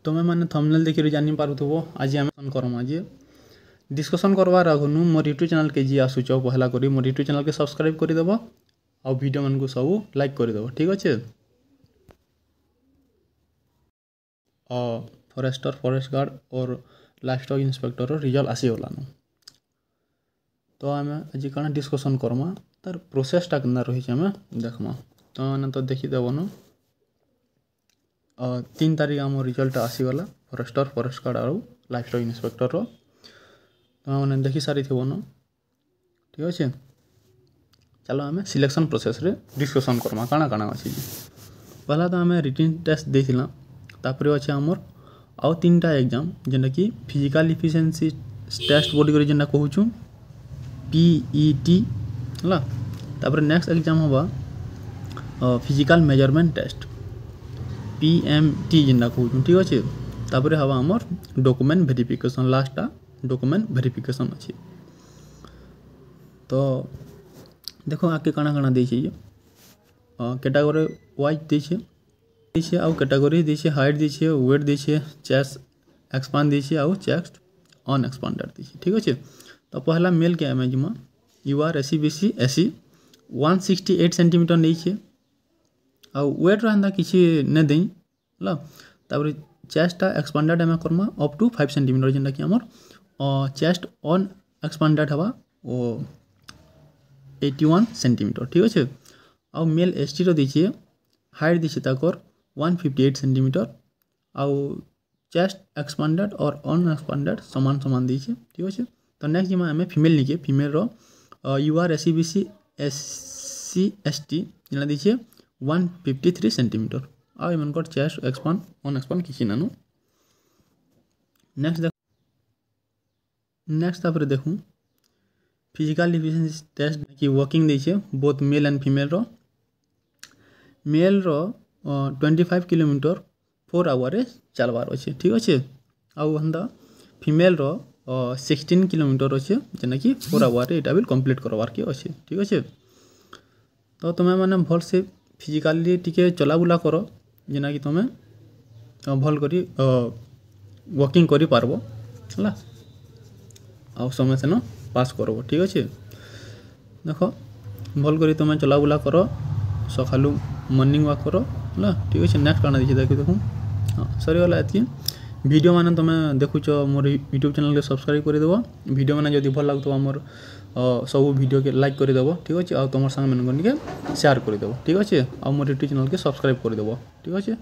तुम्हें मैंने थंबनेल देखि जानी पारुथबो आज आम करमा जे डिस्कशन करवार आगनु मोर यूट्यूब चैनल के जी आसुच पहला करी मोर यूट्यूब चैनल के सब्सक्राइब कर देबो आ वीडियो मन को सब लाइक कर देबो ठीक अच्छे। फॉरेस्टर फॉरेस्ट गार्ड और लाइफस्टॉक इंस्पेक्टर रिजल्ट आसीगलान तो आम आज कौन डिस्कसन करमा तार प्रोसेसटा केना रही आम देखमा तो मैंने तो देखीदेव न 3 तारीख आम रिजल्ट आसीगला फॉरेस्टर फॉरेस्ट गार्ड और लाइफस्टॉक इंस्पेक्टर तो मैंने देखी सारी थी न ठीक अच्छे। चलो आम सिलेक्शन प्रोसेस रे डिस्कसन करमा काଣା काଣା अच्छी पहला तो आम रिटन टेस्ट देथिला तापर अच्छे आमर आउ 3टा एग्जाम जेनटा कि फिजिकल इफिशिएंसी टेस्ट बोली करी जेनटा कहूँ PET है तापर नेक्स्ट एग्जाम हवा फिजिकल मेजरमेंट टेस्ट PMT जेनटा कहूँ ठीक अच्छे। तापर हवा आमर डॉक्यूमेंट वेरिफिकेशन लास्टा डॉक्यूमेंट वेरिफिकेशन अच्छे। तो देखो आके काଣା काଣା देछे कैटेगरी वाइज देछे आउ कैटेगरी देछे हाइट देछे वेट देछे चेस्ट एक्सपांड देछे आउ चेस्ट अनएक्सपांडेड देछे ठीक अच्छे। तो पहला मेल के इमेज में UR SC BC SC 168 centimetre नहीं छे आउ वेट रहा किसी नहीं दें है तापर चेस्टा एक्सपांडेड आम करमा अप टू 5 सेंटीमीटर जेनटा कि आमर चेस्ट अन एक्सपांडेड हवा ओ 81 सेंटीमीटर ठीक अच्छे। आउ मेल ST दीजिए हाइट दीजिए ताकर 158 सेंटीमीटर आउ चेस्ट एक्सपांडेड और अनएक्सपांडेड समान समान दीजिए ठीक अच्छे। तो नेक्स्ट जिमा आम फीमेल लिखे फीमेल रो UR SC BC SC ST जेना दीजिए 153 सेंटीमीटर आउ इन चेस्ट एक्सपांड अनएक्सपांड किसी नानु। नेक्स्ट तापर देखूँ फिजिकल इफिशिएंसी टेस्ट कि वर्किंग दीजिए बोथ मेल एंड फीमेल रो मेल रो 25 किलोमीटर 4 आवर चलवार अच्छे ठीक अच्छे। आउ हंदा फीमेल रो 16 किलोमीटर अच्छे जेना कि 4 आवर एटा भी कंप्लीट करवार के अच्छे ठीक अच्छे। तो तुम्हें मैंने भल से फिजिकाली टिके चला बुला कर जेना कि तुम्हें भल करी वर्किंग करि पारबो है आउ समय से न पास करबो ठीक अच्छे। देख भल करी तुम्हें चला बुला कर सकालू मॉर्निंग वॉक कर है ठीक अच्छे। नेक्स्ट काना देखिए देखूँ हाँ सरीगला ये वीडियो मैंने तुम्हें देखुच मोर यूट्यूब चैनल के सब्सक्राइब करदेव वीडियो मैंने जब भल लगुव मोर सब वीडियो के लाइक करदेव ठीक अच्छे। आ तुम सांग मैंने शेयर करदेव ठीक अच्छे। आ मोर यूट्यूब चैनल के सब्सक्राइब करदेव ठीक अच्छे।